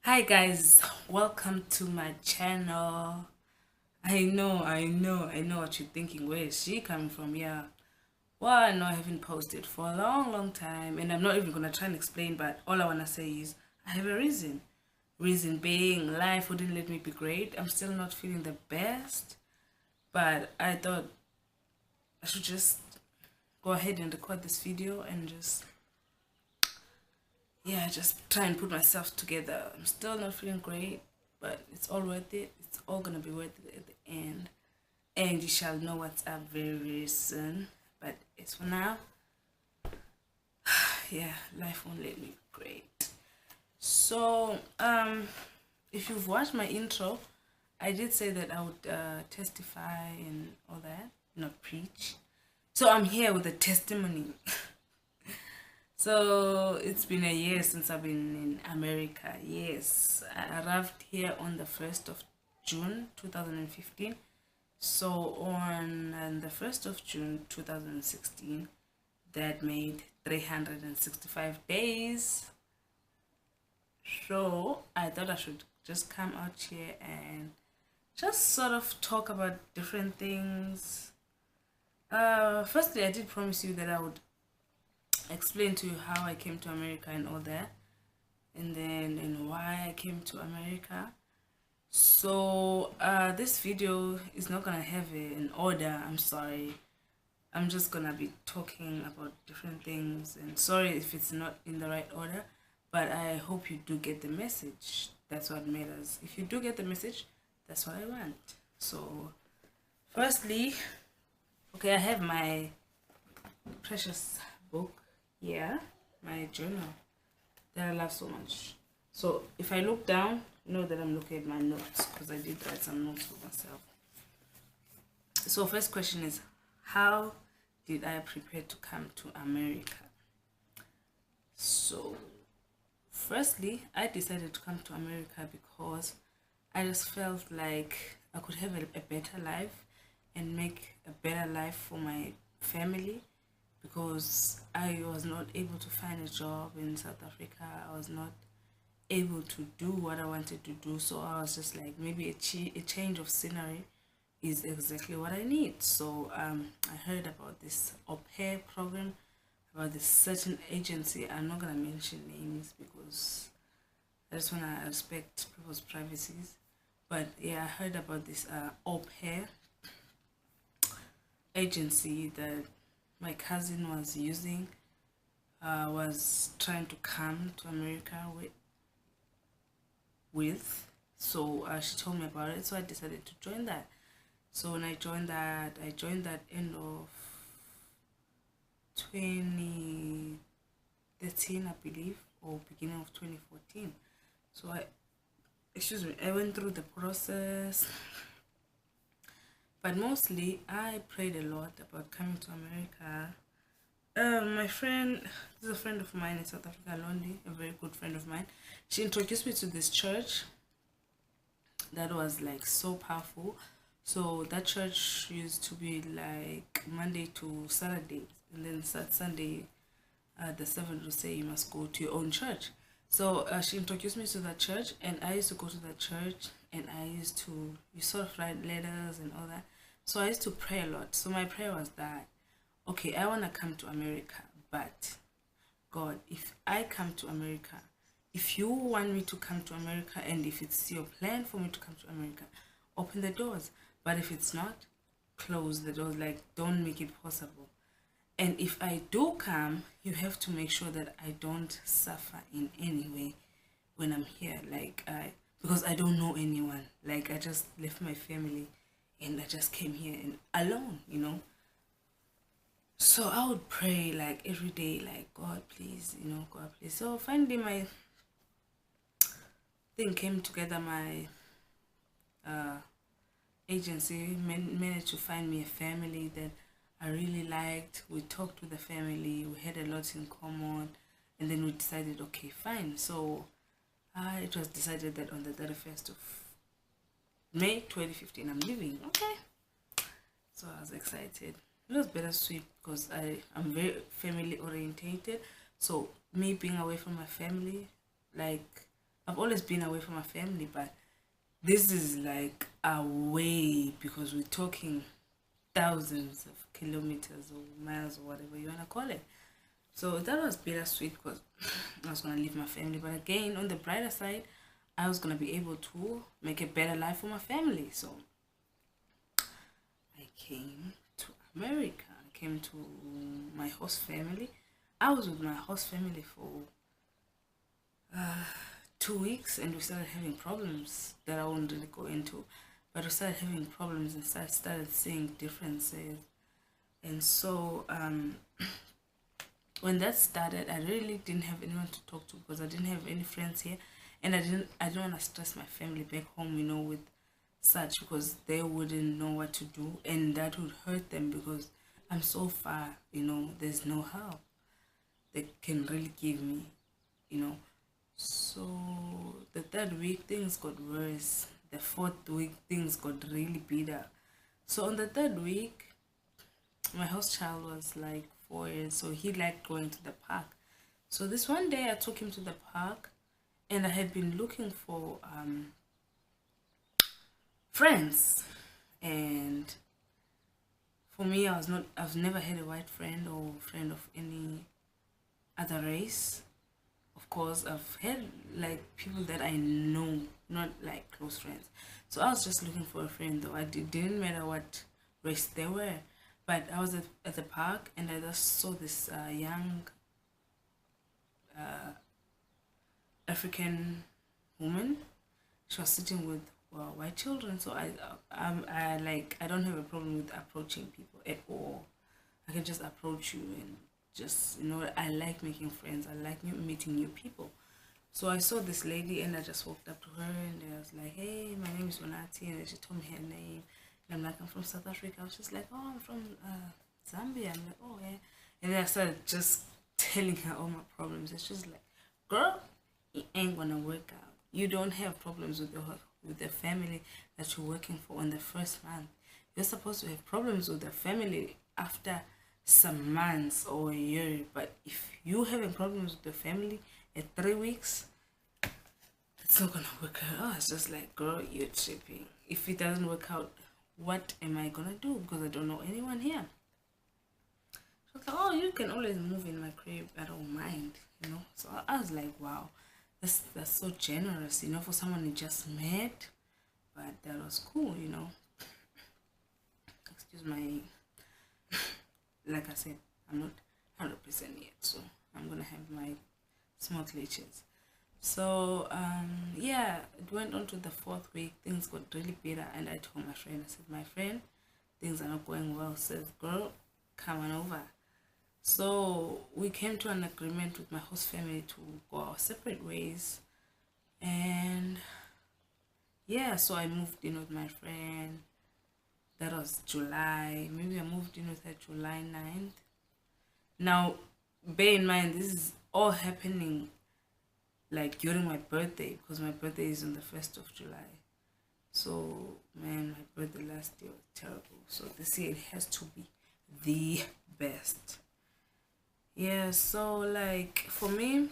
Hi guys, welcome to my channel. I know what you're thinking. Where is she coming from? Yeah. Well, I know I haven't posted for a long time, and I'm not even gonna try and explain, but all I wanna say is I have a reason. Reason being life wouldn't let me be great. I'm still not feeling the best, but I thought I should just go ahead and record this video and just try and put myself together. I'm still not feeling great, but it's all worth it. It's all gonna be worth it at the end. And you shall know what's up very soon. But it's for now, yeah, life won't let me be great. So, if you've watched my intro, I did say that I would testify and all that, not preach. So I'm here with a testimony. So it's been a year since I've been in America. Yes, I arrived here on the 1st of June 2015. So on the 1st of June 2016, that made 365 days. So I thought I should just come out here and just sort of talk about different things. Firstly, I did promise you that I would explain to you how I came to America and all that, and why I came to America. So this video is not gonna have an order. I'm sorry. I'm just gonna be talking about different things, and sorry if it's not in the right order, but I hope you do get the message. That's what matters. If you do get the message, that's what I want. So firstly, okay, I have my precious book here, my journal that I love so much. So if I look down, know that I'm looking at my notes because I did write some notes for myself. So first question is, how did I prepare to come to America? So firstly, I decided to come to America because I just felt like I could have a better life and make a better life for my family, because I was not able to find a job in South Africa. I was not able to do what I wanted to do. So I was just like, maybe a change of scenery is exactly what I need. So I heard about this au pair program, about this certain agency. I'm not gonna mention names because I just wanna respect people's privacies. But yeah, I heard about this au pair agency that my cousin was using, was trying to come to America with. So she told me about it, so I decided to join that. So when I joined that end of 2013, I believe, or beginning of 2014. So I went through the process, but mostly I prayed a lot about coming to America. My friend, this is a friend of mine in South Africa, Londi, a very good friend of mine. She introduced me to this church that was like so powerful. So that church used to be like Monday to Saturday, and then Sunday, the servant would say you must go to your own church. So she introduced me to that church, and I used to go to that church, and you sort of write letters and all that. So I used to pray a lot. So my prayer was that, okay, I want to come to America, but God, if I come to America, if you want me to come to America, and if it's your plan for me to come to America, open the doors. But if it's not, close the doors, like don't make it possible. And if I do come, you have to make sure that I don't suffer in any way when I'm here. Because I don't know anyone. Like I just left my family and I just came here and alone. So I would pray like every day, like God please, God please. So finally my thing came together. My uh agency managed to find me a family that I really liked. We talked with the family, we had a lot in common, and then we decided, okay, fine. So it was decided that on the 31st of May 2015, I'm leaving. Okay. So I was excited. It was bittersweet because I'm very family orientated. So me being away from my family, like I've always been away from my family, but this is like away because we're talking thousands of kilometers or miles or whatever you want to call it. So that was bittersweet because I was going to leave my family. But again, on the brighter side, I was going to be able to make a better life for my family. So I came to America. I came to my host family. I was with my host family for 2 weeks and we started having problems that I won't really go into. But we started having problems and started seeing differences. And so when that started, I really didn't have anyone to talk to because I didn't have any friends here, and I don't want to stress my family back home, with such, because they wouldn't know what to do, and that would hurt them because I'm so far. There's no help they can really give me, you know. So the third week things got worse. The fourth week things got really bitter. So on the third week, my host child was like 4 years, so he liked going to the park. So this one day I took him to the park, and I had been looking for friends, and for me, I've never had a white friend or friend of any other race. Of course, I've had like people that I know, not like close friends. So I was just looking for a friend, though. Didn't matter what race they were. But I was at the park and I just saw this young African woman. She was sitting with white children. So I don't have a problem with approaching people at all. I can just approach you and just I like making friends. I like meeting new people. So I saw this lady and I just walked up to her and I was like, hey, my name is Onati, and she told me her name. And I'm like, I'm from South Africa. I was just like, oh, I'm from Zambia. I'm like, oh, yeah. And then I started just telling her all my problems. And she's like, girl, it ain't gonna work out. You don't have problems with the family that you're working for in the first month. You're supposed to have problems with the family after some months or a year. But if you having problems with the family at 3 weeks, it's not gonna work out. Oh, it's just like, girl, you're tripping. If it doesn't work out, what am I gonna do? Because I don't know anyone here. She was like, oh, you can always move in my crib. I don't mind. So I was like, wow, that's so generous, for someone you just met. But that was cool. Excuse my, like I said, I'm not 100% yet, so I'm gonna have my small glitches. So yeah, it went on to the fourth week. Things got really bitter, and I told my friend, I said, my friend, things are not going well. Says, girl, come on over. So we came to an agreement with my host family to go our separate ways, and yeah, so I moved in with my friend. That was July. Maybe I moved in with her July 9th. Now, bear in mind, this is all happening like during my birthday, because my birthday is on the 1st of July. So, man, my birthday last year was terrible. So this year it has to be the best. Yeah, so like for me,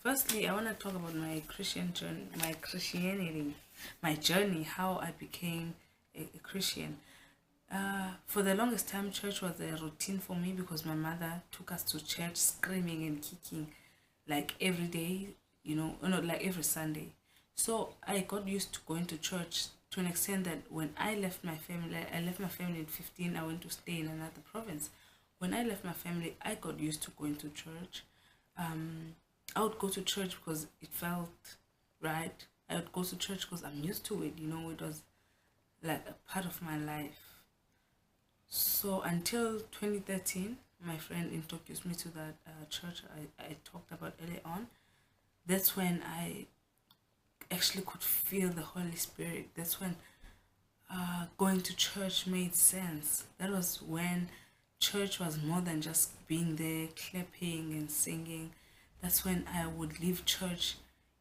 firstly, I want to talk about my Christian journey, my Christianity, my journey, how I became a Christian. For the longest time, church was a routine for me because my mother took us to church screaming and kicking like every day, not like every Sunday. So I got used to going to church to an extent that when I left my family at 15, I went to stay in another province. When I left my family, I got used to going to church. I would go to church because it felt right. I would go to church because I'm used to it, it was like a part of my life. So until 2013, my friend introduced me to that church I talked about earlier on. That's when I actually could feel the Holy Spirit. That's when going to church made sense. That was when church was more than just being there, clapping and singing. That's when I would leave church,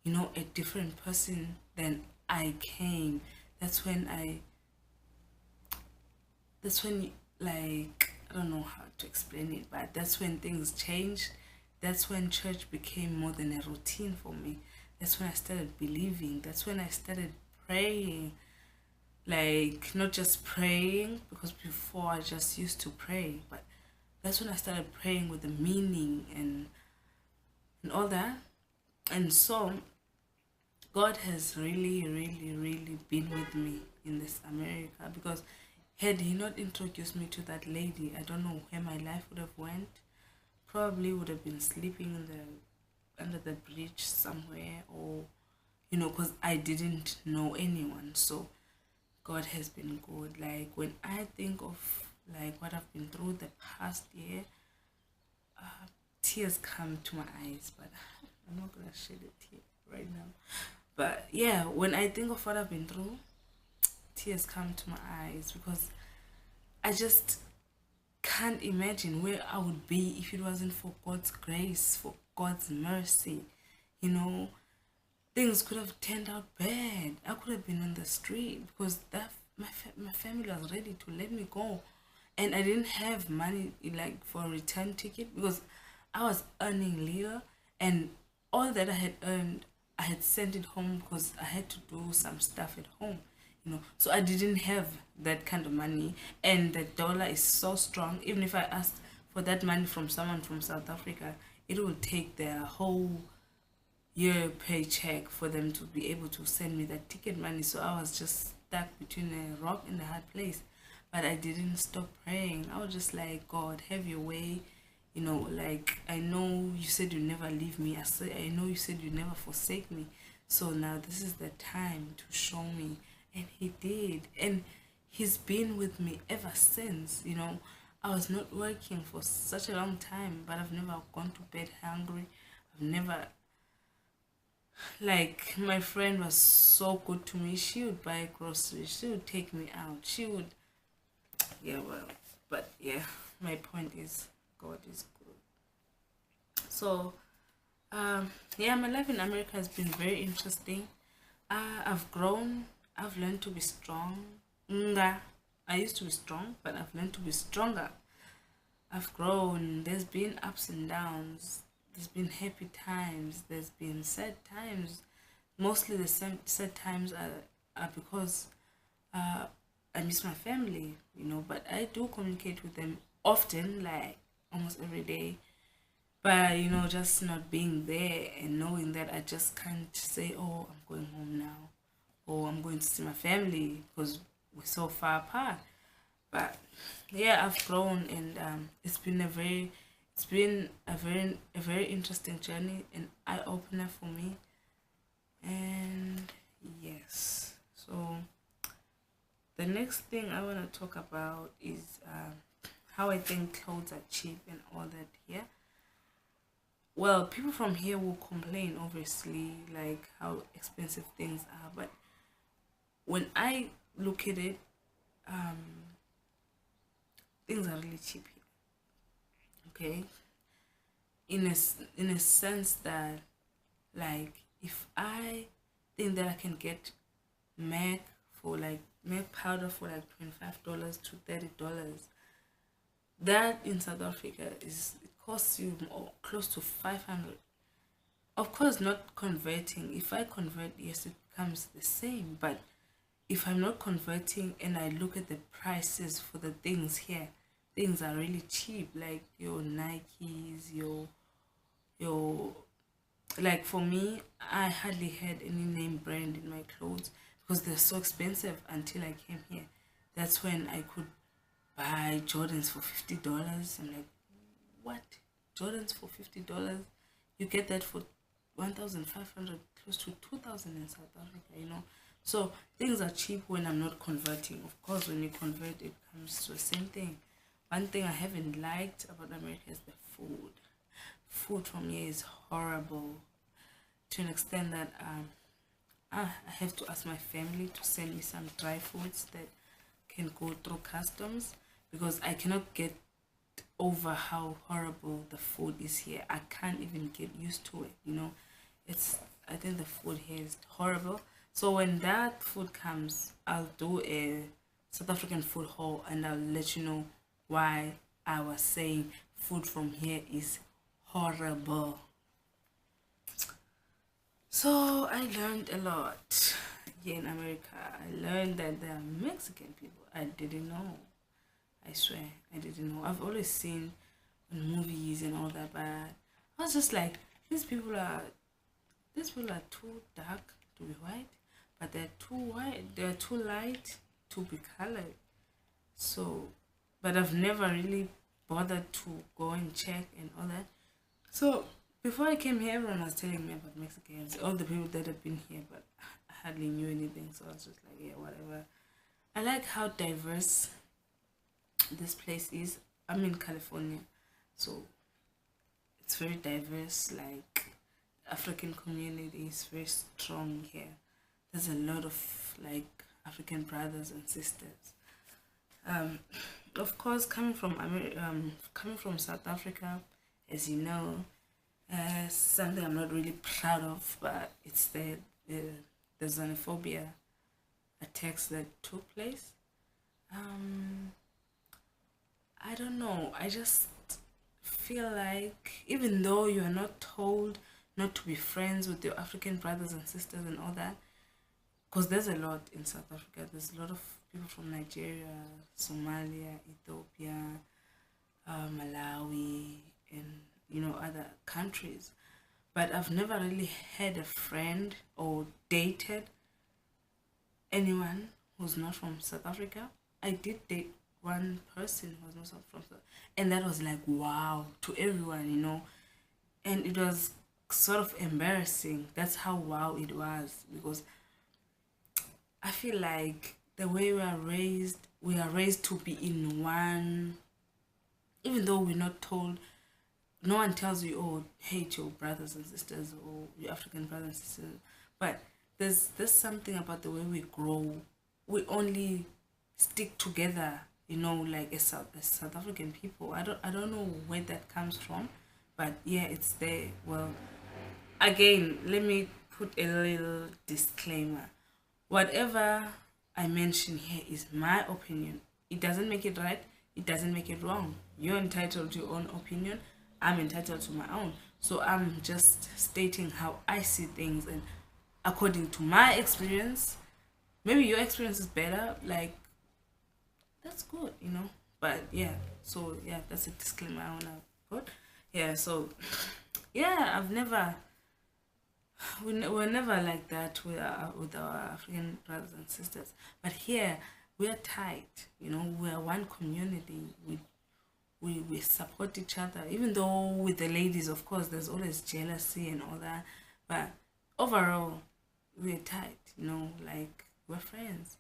a different person than I came. That's when like, I don't know how to explain it, but that's when things changed. That's when church became more than a routine for me. That's when I started believing. That's when I started praying. Like, not just praying, because before I just used to pray, but that's when I started praying with the meaning and all that. And so God has really, really, really been with me in this America, because had he not introduced me to that lady, I don't know where my life would have went. Probably would have been sleeping in the under the bridge somewhere, or because I didn't know anyone. So God has been good. Like, when I think of like what I've been through the past year, tears come to my eyes, but I'm not gonna shed a tear right now. But yeah, when I think of what I've been through, tears come to my eyes, because I just can't imagine where I would be if it wasn't for God's grace, for God's mercy. You know, things could have turned out bad. I could have been on the street, because my family was ready to let me go, and I didn't have money like for a return ticket, because I was earning little, and all that I had earned, I had sent it home because I had to do some stuff at home. So I didn't have that kind of money, and the dollar is so strong. Even if I asked for that money from someone from South Africa, it will take their whole year paycheck for them to be able to send me that ticket money. So I was just stuck between a rock and a hard place. But I didn't stop praying. I was just like, God, have your way. Like, I know you said you never leave me. I know you said you never forsake me. So now this is the time to show me. And he did. And he's been with me ever since. I was not working for such a long time, but I've never gone to bed hungry. I've never, like, my friend was so good to me. She would buy groceries. She would take me out. She would, yeah, well, but yeah, my point is, God is good. So, yeah, my life in America has been very interesting. I've grown. I've learned to be strong. Nga. I used to be strong, but I've learned to be stronger. I've grown. There's been ups and downs. There's been happy times. There's been sad times. Mostly the sad times are because I miss my family, but I do communicate with them often, like almost every day. But just not being there and knowing that I just can't say, oh, I'm going home now, or I'm going to see my family, because we're so far apart. But yeah, I've grown, and it's been a very interesting journey, an eye opener for me. And yes, so the next thing I want to talk about is how I think clothes are cheap and all that here. Well, people from here will complain, obviously, like how expensive things are. But when I look at it, um, things are really cheap here. Okay, in a sense that, like, if I think that I can get Mac for like Mac powder for like $25 to $30, that in South Africa it costs you more, close to 500. Of course, not converting. If I convert, yes, it becomes the same. But if I'm not converting and I look at the prices for the things here, things are really cheap. Like your Nikes, your like, for me, I hardly had any name brand in my clothes, because they're so expensive until I came here. That's when I could buy Jordans for $50. I'm like, what? Jordans for $50? You get that for 1,500, close to 2,000 in South Africa. So things are cheap when I'm not converting. Of course, when you convert, it comes to the same thing. One thing I haven't liked about America is the food. Food from here is horrible, to an extent that I have to ask my family to send me some dry foods that can go through customs, because I cannot get over how horrible the food is here. I can't even get used to it. I think the food here is horrible. So when that food comes, I'll do a South African food haul, and I'll let you know why I was saying food from here is horrible. So I learned a lot here in America. I learned that there are Mexican people. I didn't know. I swear, I didn't know. I've always seen on movies and all that, but I was just like, these people are these people are too dark to be white, but they're too white. They're too light to be colored. So, but I've never really bothered to go and check and all that. So before I came here, everyone was telling me about Mexicans, all the people that have been here, but I hardly knew anything. So I was just like, yeah, whatever. I like how diverse this place is. I'm in California, so it's very diverse. Like African community is very strong here. There's a lot of like African brothers and sisters. Um, of course, coming from South Africa, as you know, something I'm not really proud of, but it's the xenophobia attacks that took place. Um, I don't know. I just feel like even though you are not told not to be friends with your African brothers and sisters and all that, because there's a lot in South Africa. There's a lot of people from Nigeria, Somalia, Ethiopia, Malawi, and other countries. But I've never really had a friend or dated anyone who's not from South Africa. I did date one person who was not from South, and that was like wow to everyone. And it was sort of embarrassing. That's how wow it was, because I feel like the way we are raised to be in one, even though we're not told, no one tells you, oh, hate your brothers and sisters or your African brothers and sisters. But there's something about the way we grow. We only stick together, like as South African people. I don't know where that comes from, but yeah, it's there. Well, again, let me put a little disclaimer. Whatever I mention here is my opinion. It doesn't make it right, it doesn't make it wrong. You're entitled to your own opinion, I'm entitled to my own. So I'm just stating how I see things, and according to my experience, maybe your experience is better, like that's good. But yeah, so yeah, that's a disclaimer I wanna put. Yeah, so yeah, we're never like that with our African brothers and sisters. But here we're tight. We're one community. We support each other. Even though with the ladies, of course, there's always jealousy and all that. But overall, we're tight. Like we're friends.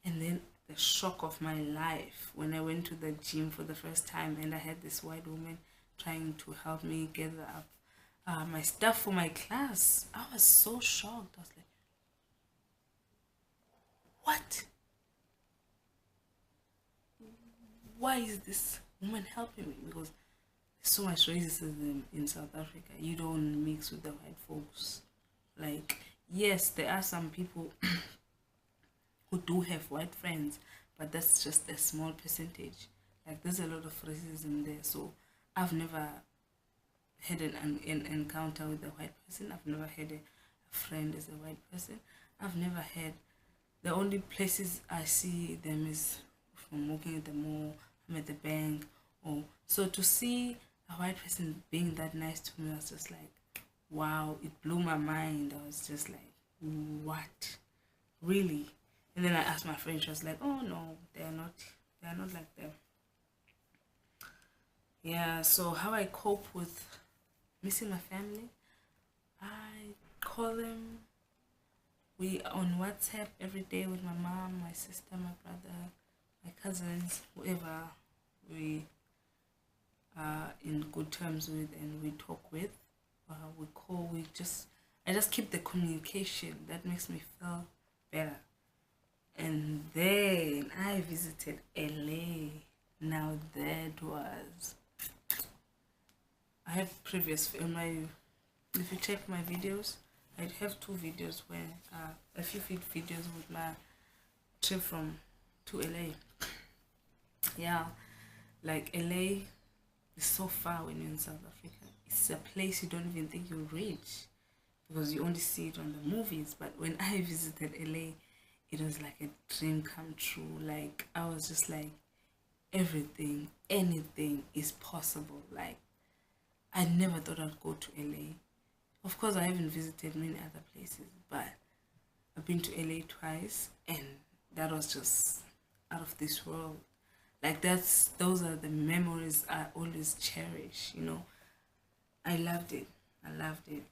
And then the shock of my life when I went to the gym for the first time and I had this white woman trying to help me gather up my stuff for my class. I was so shocked. I was like, what? Why is this woman helping me? Because there's so much racism in South Africa. You don't mix with the white folks. Like, yes, there are some people who do have white friends, but that's just a small percentage. Like, there's a lot of racism there. So I've never had an encounter with a white person. I've never had a friend as a white person. I've never had, the only places I see them is from working at the mall, I'm at the bank, or so to see a white person being that nice to me, I was just like, wow, it blew my mind. I was just like, what? Really? And then I asked my friend, she was like, oh no, they're not like that. Yeah, so how I cope with missing my family, I call them. We on WhatsApp every day with my mom, my sister, my brother, my cousins, whoever we are in good terms with and we talk with. We call. I just keep the communication. That makes me feel better. And then I visited LA. Now that was. I have previous in my. If you check my videos, I have two videos where a few videos with my trip from to LA. Yeah, like LA is so far when you're in South Africa. It's a place you don't even think you'll reach because you only see it on the movies. But when I visited LA, it was like a dream come true. Like I was just like, everything, anything is possible. Like I never thought I'd go to LA. Of course, I haven't visited many other places, but I've been to LA twice, and that was just out of this world. Like those are the memories I always cherish. I loved it. I loved it.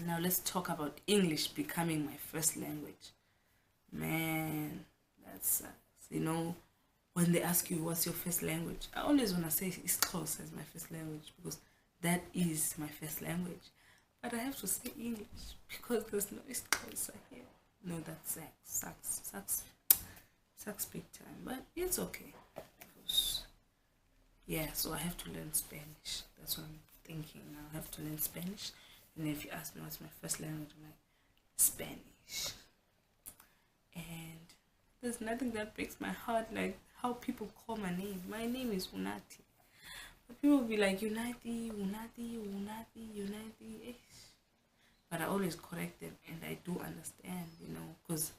Now let's talk about English becoming my first language. Man, that sucks. When they ask you what's your first language, I always want to say Xhosa as my first language because that is my first language. But I have to say English because there's no Xhosa here. No, that sucks big time. But it's okay. Yeah, so I have to learn Spanish. That's what I'm thinking now. I have to learn Spanish. And if you ask me what's my first language, I'm like, Spanish. And there's nothing that breaks my heart like how people call my name. My name is Unati. But people will be like, Unati. But I always correct them, and I do understand, because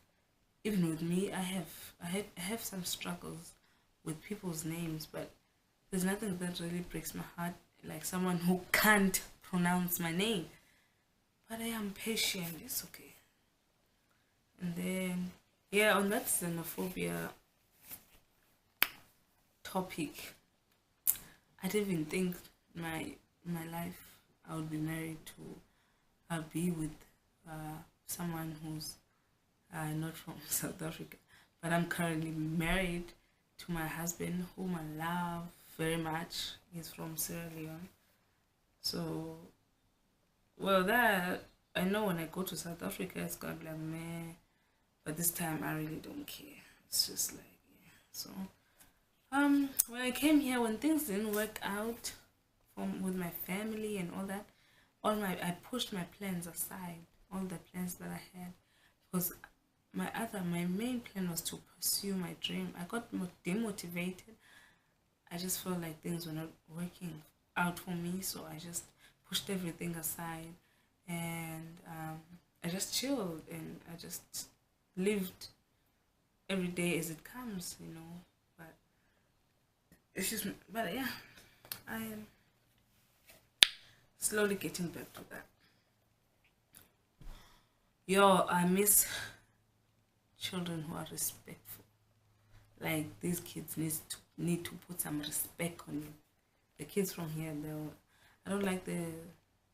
even with me, I have some struggles with people's names, but there's nothing that really breaks my heart like someone who can't pronounce my name. But I am patient. It's okay. And then, yeah, on that xenophobia topic, I didn't even think my life I would be married to. I'll be with someone who's not from South Africa, but I'm currently married to my husband, whom I love very much. He's from Sierra Leone. So, well, that I know when I go to South Africa, it's gonna be like meh, but this time I really don't care. It's just like, yeah. So, when I came here, when things didn't work out with my family and all that, I pushed my plans aside, all the plans that I had, because my main plan was to pursue my dream. I got demotivated. I just felt like things were not working out for me, so I just pushed everything aside, and I just chilled, and I just lived every day as it comes, But it's just, but yeah, I am slowly getting back to that. Yo, I miss children who are respectful. Like these kids need to put some respect on you. The kids from here, I don't like the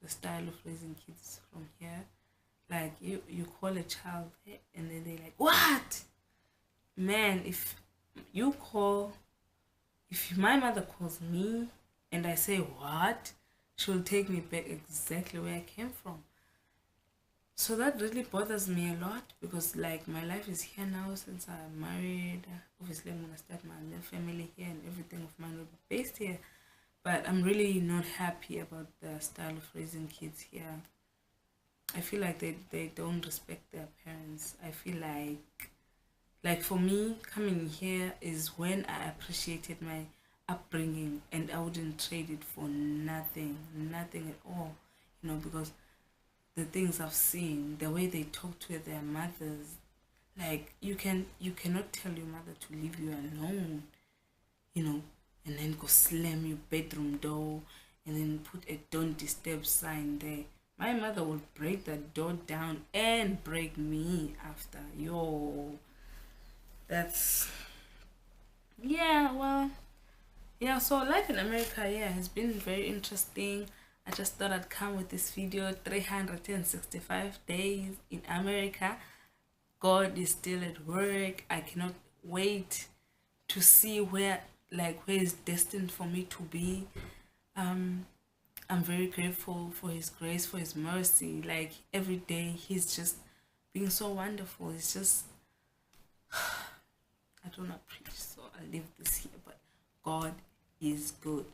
style of raising kids from here. Like you call a child and then they're like, what? Man, if my mother calls me and I say what, she'll take me back exactly where I came from. So that really bothers me a lot because like my life is here now since I'm married. Obviously I'm gonna start my new family here and everything of mine will be based here. But I'm really not happy about the style of raising kids here. I feel like they don't respect their parents. I feel like for me, coming here is when I appreciated my upbringing and I wouldn't trade it for nothing at all, because the things I've seen, the way they talk to their mothers, like you cannot tell your mother to leave you alone, and then go slam your bedroom door and then put a don't disturb sign there. My mother will break the door down and break me after. Yo, that's, yeah, well, yeah, so life in America, yeah, has been very interesting. I just thought I'd come with this video. 365 days in America. God is still at work. I cannot wait to see where He's destined for me to be. I'm very grateful for His grace, for His mercy. Like every day He's just being so wonderful. It's just, I don't know, preach, so I'll leave this here, but God is good.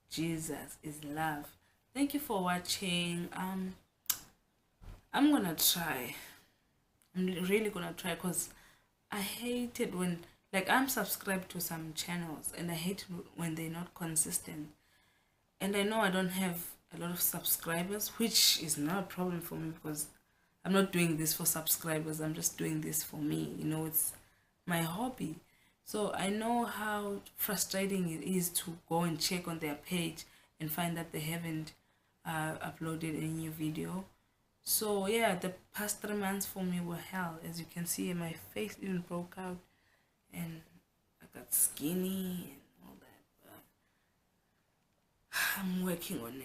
Jesus is love. Thank you for watching. I'm gonna try. I'm really gonna try because I hate it when, I'm subscribed to some channels and I hate when they're not consistent. And I know I don't have a lot of subscribers, which is not a problem for me because I'm not doing this for subscribers. I'm just doing this for me. You know, it's my hobby. So I know how frustrating it is to go and check on their page and find that they haven't uploaded a new video. So yeah, the past 3 months for me were hell. As you can see, my face even broke out and I got skinny and all that. But I'm working on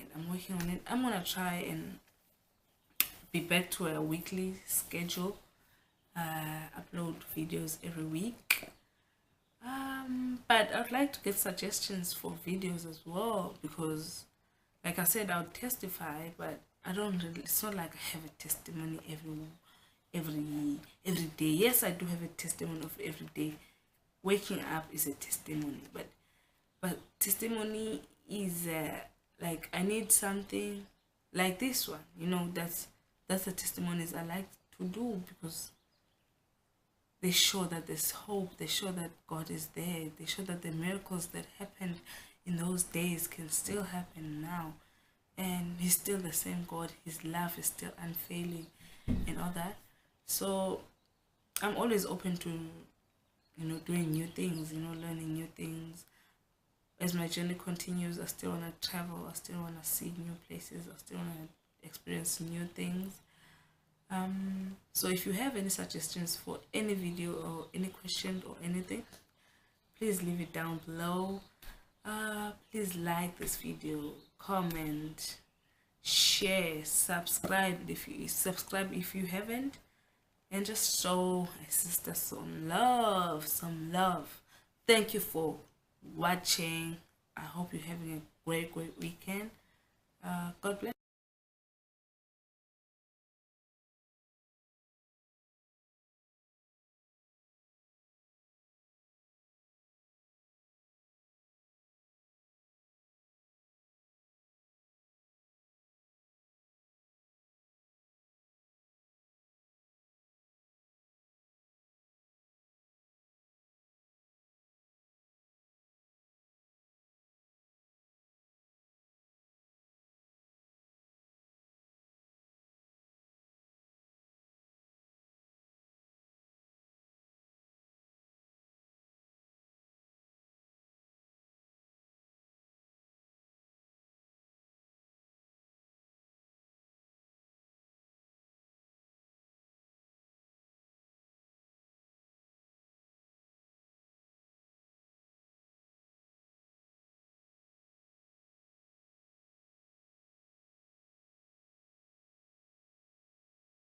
it. I'm gonna try and be back to a weekly schedule. Upload videos every week. But I'd like to get suggestions for videos as well because, like I said, I'll testify, but I don't really. It's not like I have a testimony every day. Yes, I do have a testimony of every day. Waking up is a testimony, but testimony is like I need something like this one. You know, that's the testimonies I like to do because they show that there's hope. They show that God is there. They show that the miracles that happened in those days can still happen now. And He's still the same God. His love is still unfailing and all that. So I'm always open to, doing new things, learning new things. As my journey continues, I still want to travel. I still want to see new places. I still want to experience new things. So if you have any suggestions for any video or any question or anything, please leave it down below. Please like this video, comment, share, subscribe if you haven't, and just show my sister some love. Thank you for watching. I hope you're having a great weekend. God bless.